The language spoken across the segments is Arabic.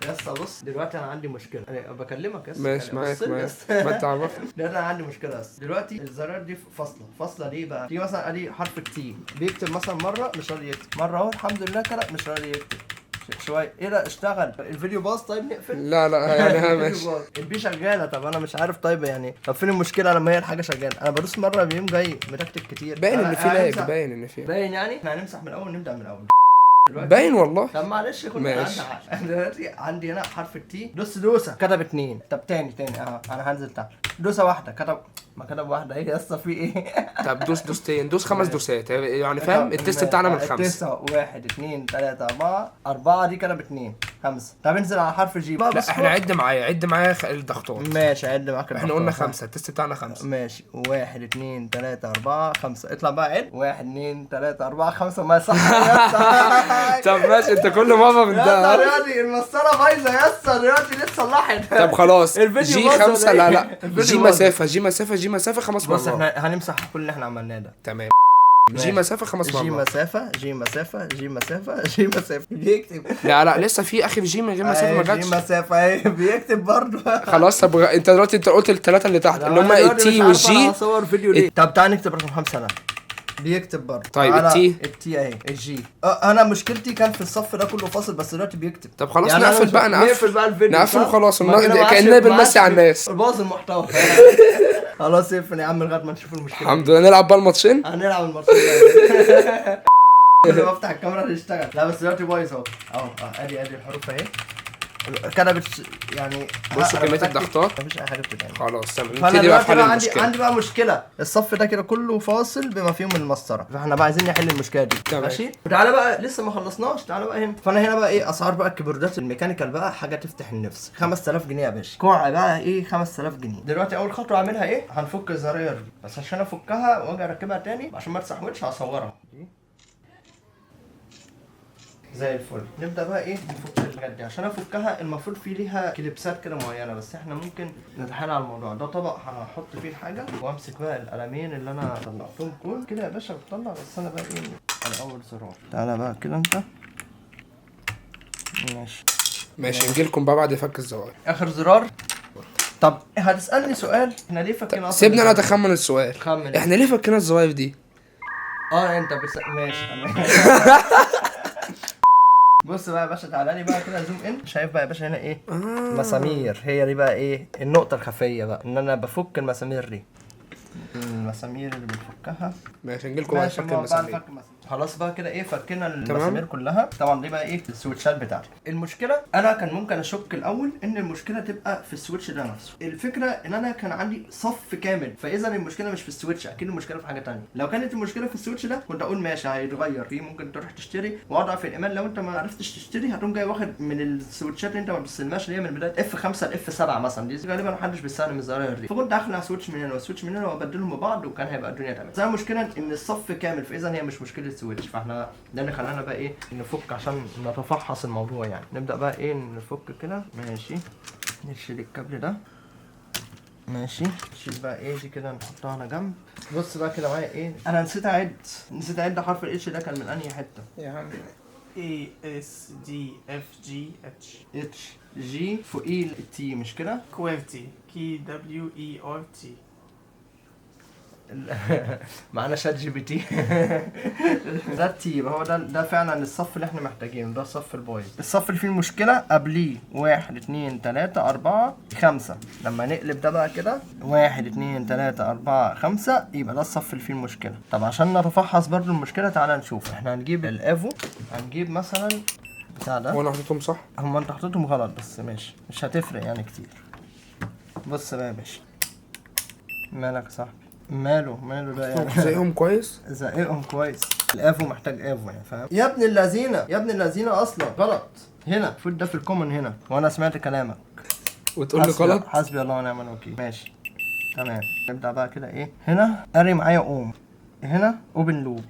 يا اسطى بص دلوقتي انا عندي مشكله، انا بكلمك يا اسطى ماشي معاك ما تعرفني. دلوقتي انا عندي مشكله بس دلوقتي الزرار دي فاصله ليه بقى؟ تيجي مثلا ادي حرف التي بيكتب مثلا مره مش راضي يكتب، مره اهو الحمد لله كده مش راضي يكتب شويه. ايه ده اشتغل الفيديو باظ؟ طيب نقفل. لا يعني ماشي. البي شغاله. طب انا مش عارف طيب يعني طب فين المشكله لما هي الحاجه شغاله؟ انا بدوس مره بيقوم جاي متكتك كتير. باين ان في لاج، باين ان في يعني احنا هنمسح من الاول نبدا من الاول باين والله. طب معلش كنت ماشي. انا دلوقتي عندي هنا حرف التي دوسه كتب 2. طب تاني اهو انا هنزل تحت دوسه واحده كتب ما كتب واحده. ايه يا اسطى في ايه؟ طب دوستين دوس 5 دوسات يعني فاهم التست بتاعنا من 5. 1 2 3 4 دي كتب 2 5. طب انزل على حرف جي بقى. لا احنا عد معايا الضغطات. ماشي عد معاك. احنا قلنا 5 التست بتاعنا 5. ماشي 1 2 3 4 5. اطلع بقى عد 1 2 3 4 5 ما صح يا اسطى. طب ماشي انت كل مره من ده. يا رياضي المسطره بايظه يا اسطى دلوقتي لسه صلحت. طب خلاص جي 5 لا جي مسافه 5 مرات. بص احنا هنمسح كل اللي احنا عملناه ده. تمام. جي مسافه 5 مرات. جي مسافه بيكتب. لا لسه في اخر جي من غير مسافه ما جاتش. جي مسافه اهي بيكتب برضه. خلاص طب انت دلوقتي انت قلت الثلاثه اللي تحت اللي هم التي والجي. هصور فيديو ليه؟ طب تعالى نكتب رقم 5 انا بيكتب برضه. طيب التي اهي الجي. انا مشكلتي كان في الصف ده كله فاصل بس دلوقتي بيكتب. طب خلاص يعني نقفل بقى الفيديو نقفل وخلاص كأننا بنمسي على الناس. باظ المحتوى. خلاص اقفل يا عم لغايه ما نشوف المشكله. الحمد لله نلعب بقى الماتشين. هنلعب الماتشين. كل ما افتح الكاميرا تشتغل. لا بس دلوقتي بايظ اهو ادي الحروف اهي كتبت يعني. بص كميه الضغطات مفيش اي حاجه بتتعمل. خلاص تمام. فانا دلوقتي بقى عندي بقى مشكله. الصف ده كده كله فاصل بما فيه من المسطره، فاحنا بقى عايزين نحل المشكله دي. ماشي تعالى بقى لسه ما خلصناش. تعالى بقى هنا. فانا هنا بقى ايه اسعار بقى الكيبوردات الميكانيكال بقى حاجه تفتح النفس. 5000 جنيه يا باشا. كوع بقى ايه 5000 جنيه. دلوقتي اول خطوه اعملها ايه؟ هنفك الزراير دي بس عشان افكها واجي اركبها تاني عشان ما تسحبش هصورها زي الفل. نبدا بقى ايه نفك الحاجات دي. عشان افكها المفروض في ليها كليبسات كده معينه بس احنا ممكن نتحايل على الموضوع ده. طبق هحط فيه الحاجه وامسك بقى القلمين اللي انا طلعتهم كل كده يا باشا بتطلع. بس انا بقى ايه على اول زرار. تعالى بقى كده انت. ماشي نجيلكم بقى بعد فك الزراير. اخر زرار. طب هتسالني سؤال احنا ليه فكينا اصلا؟ سيبني انا اتخمن السؤال. خمن. احنا ليه فكينا الزراير دي؟ انت ماشي. بص بقى يا باشا تعالى لي بقى كده زوم ان. شايف بقى يا باشا هنا ايه؟ مسامير. هي دي بقى ايه النقطة الخفية بقى ان انا بفك المسامير دي. المسامير اللي بنفكها. ماشي نجيلكم بعد فك المسامير. خلاص بقى كده ايه فكنا المسامير كلها. طبعا دي بقى ايه السويتشات بتاعتي. المشكله انا كان ممكن اشك الاول ان المشكله تبقى في السويتش ده نفسه. الفكره ان انا كان عندي صف كامل فاذا المشكله مش في السويتش اكيد المشكله في حاجه ثانيه. لو كانت المشكله في السويتش ده كنت اقول ماشي هيتغير فيه ممكن تروح تشتري واضعف الايمان. لو انت ما عرفتش تشتري هتقوم جاي واخد من السويتشات اللي انت ما بتستلمهاش اللي هي من بدايه F5 ل F7 مثلا. دي غالبا ما حدش بيستخدم الزراير دي. فكنت اخلع سويتش من هنا وسويتش من هنا وابدلهم ببعض وكان هيبقى الدنيا تمام. زي المشكله ان الصف كامل فاذا هي مش مشكله سويتش. فاحنا ده اللي خلانا بقى ايه نفك عشان نتفحص الموضوع يعني. نبدا بقى ايه نفك كده. ماشي نشيل الكابل ده. ماشي نشيل بقى ايه دي كده نحطها على جنب. بص بقى كده معايا ايه انا نسيت اعد حرف الاتش ده كان من انهي حته يا عم؟ A S D F G H اتش جي فوقيه التي مش كده؟ QWERTY QWERTY. معانا شات جي بي تي. ده التي يبقى هو ده فعلا الصف اللي احنا محتاجينه. ده الصف البايظ. الصف اللي فيه المشكله قبليه 1 2 3 4 5. لما نقلب ده بقى كده 1 2 3 4 5 يبقى ده الصف اللي فيه المشكله. طب عشان نتفحص برضو المشكله تعالى نشوف. احنا هنجيب الافو هنجيب مثلا بتاع ده. هو انا حطيتهم صح؟ هم انت حطيتهم غلط بس ماشي مش هتفرق يعني كتير. بص بقى يا باشا مالك يا صاحبي؟ ماله ده يعني زيهم كويس؟ زقهم كويس. الافو محتاج افو يعني فاهم. يا ابن اللذينه اصلا غلط. هنا المفروض ده في الكومن هنا وانا سمعت كلامك وتقول لي غلط. حسبي الله ونعم الوكيل. ماشي تمام. نبدا بقى كده ايه هنا قري معايا هنا اوبن لوب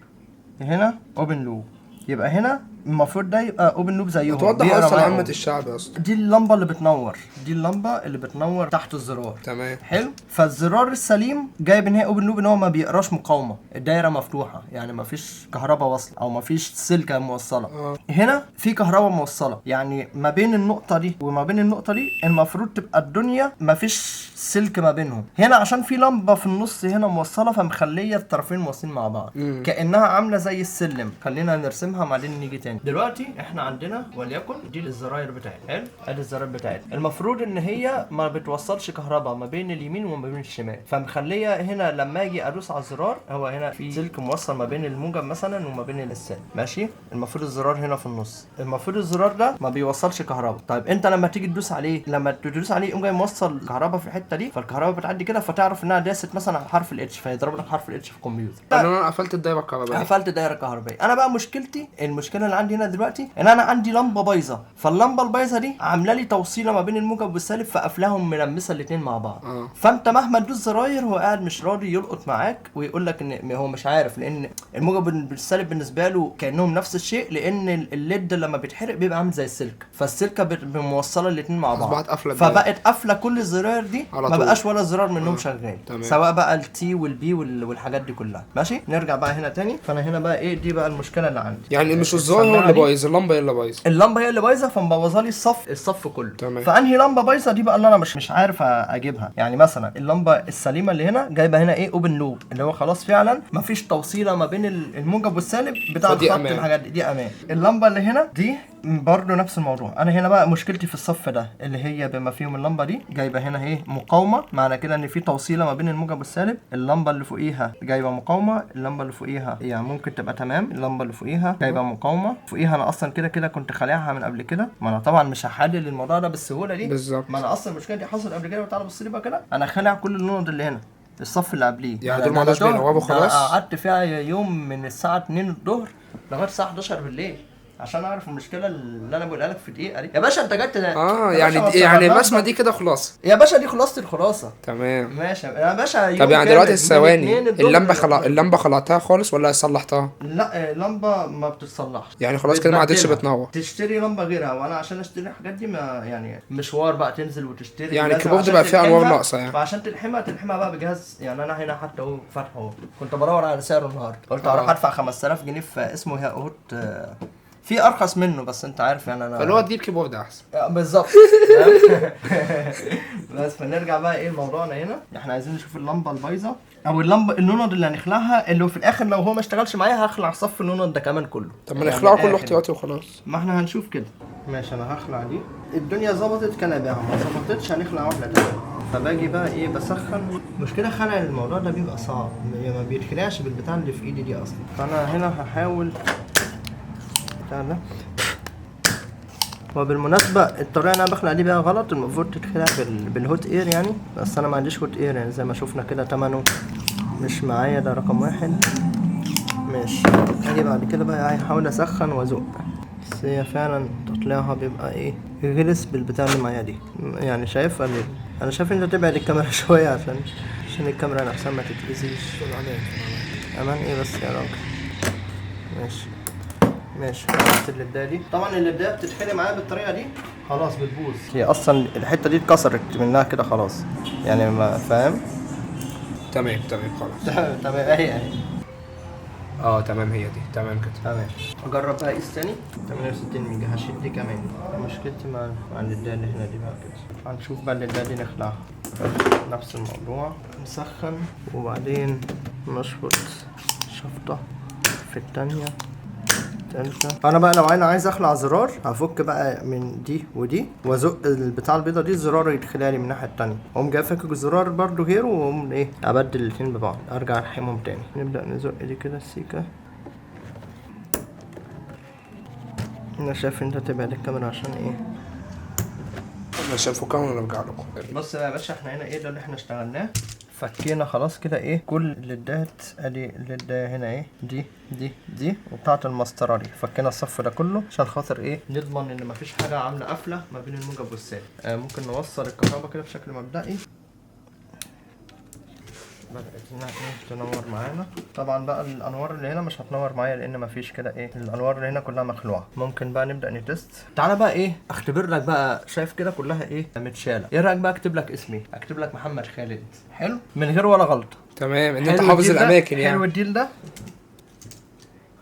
هنا اوبن لوب. يبقى هنا المفروض ده يبقى اوبن لوب زيهم. توضح بيقرا اصلا معاهم. عامة الشعب يا اسطى. دي اللمبه اللي بتنور، دي اللمبه اللي بتنور تحت الزرار. تمام. حلو. فالزرار السليم جايب ان هي اوبن لوب، ان هو ما بيقراش مقاومه، الدايره مفتوحه، يعني ما فيش كهرباء واصله او ما فيش سلكه موصله. هنا في كهرباء موصله، يعني ما بين النقطه دي وما بين النقطه دي المفروض تبقى الدنيا ما فيش سلك ما بينهم. هنا عشان في لمبه في النص هنا موصله، فمخليه الطرفين موصلين مع بعض كانها عامله زي السلم. خلينا نرسمها بعدين نيجي تاني. دلوقتي احنا عندنا وليكن دي الزراير بتاعتنا. حلو. ادي الزراير بتاعتنا، المفروض ان هي ما بتوصلش كهرباء ما بين اليمين وما بين الشمال، فمخليه هنا لما اجي ادوس على الزرار هو هنا في سلك موصل ما بين الموجب مثلا وما بين السالب. ماشي. المفروض الزرار هنا في النص، المفروض الزرار ده ما بيوصلش كهرباء. طيب انت لما تيجي تدوس عليه، لما تدوس عليه يقوم جاي موصل كهرباء في الحته دي، فالكهرباء بتعدي كده، فتعرف انها داست مثلا على حرف الاتش، فيضرب لك حرف الاتش في الكمبيوتر. انا قفلت الدايره الكهربائيه. قفلت الدايره الكهربائيه. انا بقى مشكلتي، المشكله اللي عندي هنا دلوقتي ان انا عندي لمبه بايظه، فاللمبه البايظه دي عامله لي توصيله ما بين الموجب والسالب، فقافلاهم ملمسه الاثنين مع بعض. فانت مهما تدوس زراير هو قاعد مش راضي يلقط معاك، ويقول لك ان هو مش عارف، لان الموجب والسالب بالنسبه له كانهم نفس الشيء، لان الليد لما بيتحرق بيبقى عامل زي السلك، فالسلكه موصله الاثنين مع بعض، فبقت قافله كل الزراير دي، ما بقاش ولا زرار منهم شغال، سواء بقى التي والبي والحاجات دي كلها. ماشي. نرجع بقى هنا تاني. فانا هنا بقى ايه، دي بقى المشكله اللي عندي، يعني مش الزرار هو اللي بايظ، اللمبه هي اللي بايظه. اللمبه هي اللي بايظه، فمبوظه لي الصف كله. تمام. فانهي لمبه بايظه دي بقى اللي انا مش عارف اجيبها. يعني مثلا اللمبه السليمه اللي هنا جايبه هنا ايه، اوبن لوب، اللي هو خلاص فعلا مفيش توصيله ما بين الموجب والسالب بتاع الخط، الحاجات دي امان. اللمبه اللي هنا دي برضه نفس الموضوع. انا هنا بقى مشكلتي في الصف ده، اللي هي بما فيهم اللمبه دي جايبه هنا ايه، مقاومه، معنى كده ان في توصيله ما بين الموجب والسالب. اللمبه اللي فوقيها جايبه مقاومه، اللمبه اللي فوقيها يعني ممكن تبقى تمام، اللمبه اللي فوقيها جايبه مقاومه، فوقيها انا اصلا كده كنت خالعها من قبل كده، ما انا طبعا مش هحلل الموضوع ده بالسهوله دي بالظبط، ما انا اصلا المشكله دي حصلت قبل كده. وتعالى بص لي بقى كده، انا خالع كل اللوند اللي هنا، الصف اللي قبليه، يعني دول ما عادش بينوروا خلاص. قعدت فيها يوم من الساعه 2 الظهر لغايه الساعه 11 بالليل عشان اعرف المشكله اللي انا بقولها لك في دقيقه دي. يا باشا انت جت يعني الرسمه دي كده خلاصه يا باشا، دي خلاصه الخلاصه. تمام ماشي يا باشا. طب يعني دلوقتي الثواني اللمبه خلعتها خالص ولا صلحتها؟ لا اللمبه ما بتصلحش، يعني خلاص كده ما عادتش بتنور، تشتري لمبه غيرها. وانا عشان اشتري الحاجات دي ما يعني مشوار بقى تنزل وتشتري، يعني الكيبورد بقى فيه انوار ناقصه يعني، فعشان تلحمها بقى بجهاز. يعني انا هنا حتى اهو فاتحه اهو، كنت بدور على سعره النهارده، قلت اروح ادفع 5000 جنيه في اسمه ياقوت، في ارخص منه بس انت عارف يعني انا، فاللي هو تجيب كيبورد احسن بالظبط. بس فنرجع بقى ايه لموضوعنا هنا. احنا عايزين نشوف اللمبه البايظه او اللمبه النونض اللي هنخلعها، اللي في الاخر لو هو ما اشتغلش معايا هخلع صف النونض ده كمان كله. طب ما نخلعه كله احتياطي وخلاص. ما احنا هنشوف كده. ماشي انا هخلع دي، الدنيا ظبطت كان ابيعها، ما ظبطتش هنخلع واحده تانيه. فباجي بقى ايه بسخن. مشكله خلع الموضوع ده بيبقى صعب، ما بيتخلعش بالبتاع اللي في ايدي دي اصلا. فانا هنا هحاول بتاع ده. وبالمناسبة الطريقة اللي انا بخلع دي بقى غلط، المفروض تتخلع بالهوت اير يعني، بس انا ما عنديش هوت اير يعني، زي ما شفنا كده تمنه مش معايا، ده رقم 1. ماشي. اجي بعد كده بقى هحاول اسخن وازق، بس هي فعلا تطلعها بيبقى ايه، غلس بالبتاع اللي معايا دي. يعني شايف انا شايف انت تبعد الكاميرا شوية عشان الكاميرا نفسها ما تتأذيش. امان ايه بس يا راجل. ماشي. حطيت الليدايه دي، طبعا الليدايه بتتحرق معايا بالطريقه دي خلاص بتبوظ، هي اصلا الحته دي اتكسرت منها كده خلاص يعني، ما فاهم. تمام خلاص. تمام اهي تمام هي دي تمام كده. تمام. اجرب بقى اقيس تاني. 68 ميجا. هشيل دي كمان. مشكلتي مع الليدايه اللي هنا دي بقى كده. هنشوف بقى الليدايه دي نخلعها نفس الموضوع، نسخن وبعدين نشفط شفطه في الثانيه. فانا بقى لو انا عايز اخلع زرار هفك بقى من دي ودي وازق البتاع البيضه دي، الزرار يدخلها لي من الناحيه الثانيه، اقوم جاي فكك الزرار برده غيره، واقوم ايه ابدل الاثنين ببعض، ارجع الحمهم تاني. نبدا نزق دي كده السيكه. انا شايف انت تبعد الكاميرا عشان ايه، عشان فكها ونرجع لكم. بص بقى يا باشا، احنا هنا ايه ده اللي احنا اشتغلناه، فكينا خلاص كده ايه كل الليدات. ادي الليدة هنا ايه، دي وبتاعه المسطره دي، فكينا الصف ده كله عشان خاطر ايه نضمن ان مفيش حاجه عامله قفله ما بين الموجب والسالب. ممكن نوصل الكهرباء كده بشكل مبدئي بدأت تنور معانا. طبعا بقى الانوار اللي هنا مش هتنور معايا لان مفيش كده ايه، الانوار اللي هنا كلها مخلوعه. ممكن بقى نبدا نتست. تعالى بقى ايه اختبر لك بقى، شايف كده كلها ايه متشاله. ايه رايك بقى اكتب لك اسمي، اكتب لك محمد خالد، حلو من غير ولا غلطه. تمام، ان انت حافظ الاماكن يعني. حلو الديل ده.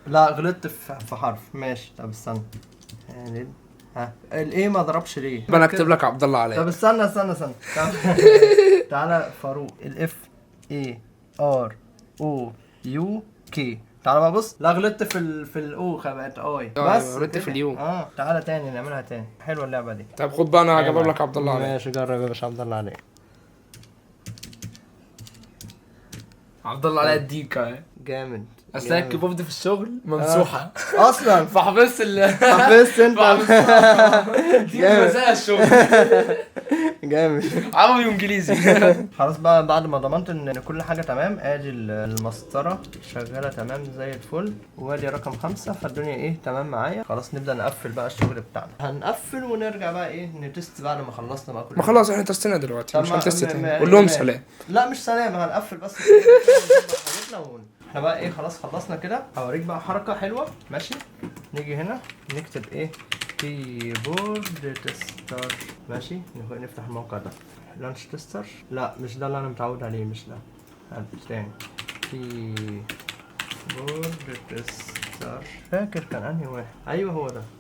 لا غلطت في حرف. ماشي طب استنى خالد. ها الايه ما ضربش ليه؟ انا اكتب لك عبد الله علاء. طب استنى تعالى فاروق. الاف اي ار او يو كي. تعالى بقى بص. لا غلطت في الاو خبأت اي بس غلطت في اليو. تعالى تاني نعملها تاني. حلوه اللعبه دي. طب خد بقى انا هجرب لك عبد الله علاء. ماشي جرب يا باشا عبد الله علاء. عبد الله علاء الديكا جامد. اصل الكيبورد في الشغل ممسوحه اصلا فحفظت حفظت انت. دي مزايا الشغل. جامد. عربي وانجليزي. خلاص بقى بعد ما ضمنت ان كل حاجه تمام، ادي المسطره شغاله تمام زي الفل، وادي رقم 5، فالدنيا ايه تمام معايا. خلاص نبدا نقفل بقى الشغل بتاعنا. هنقفل ونرجع بقى ايه نتست بعد ما خلصنا بقى كل ما خلاص احنا تستنا دلوقتي، مش هنتست تاني. قول لهم سلام. لا مش سلام، هنقفل بس. احنا بقى ايه خلاص خلصنا كده. هوريك بقى حركه حلوه. ماشي نيجي هنا نكتب ايه كيبورد تستر. ماشي نفتح الموقع ده لانش تستر. لا مش ده اللي انا متعود عليه، مش ده. هات تاني كيبورد تستر. فاكر كان انهي واحد؟ ايوه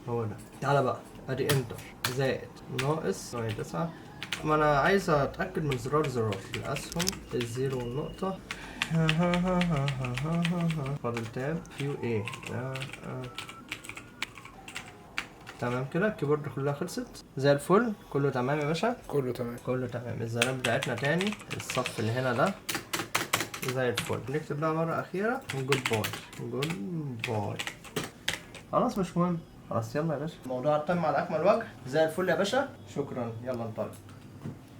هو ده. تعالى بقى ادي انتر زائد ناقص 9. ما انا عايز اتاكد من زرار الاسهم الزيرو والنقطه. فاضل تاب كيو ايه. تمام كده الكيبورد كلها خلصت زي الفل. كله تمام يا باشا. كله تمام. الزرار بتاعتنا تاني الصف اللي هنا ده زي الفل. نكتب بقى مرة أخيرة جود باي. خلاص مش مهم. خلاص يلا يا باشا، الموضوع تم على أكمل وجه زي الفل يا باشا. شكرا، يلا نطلع.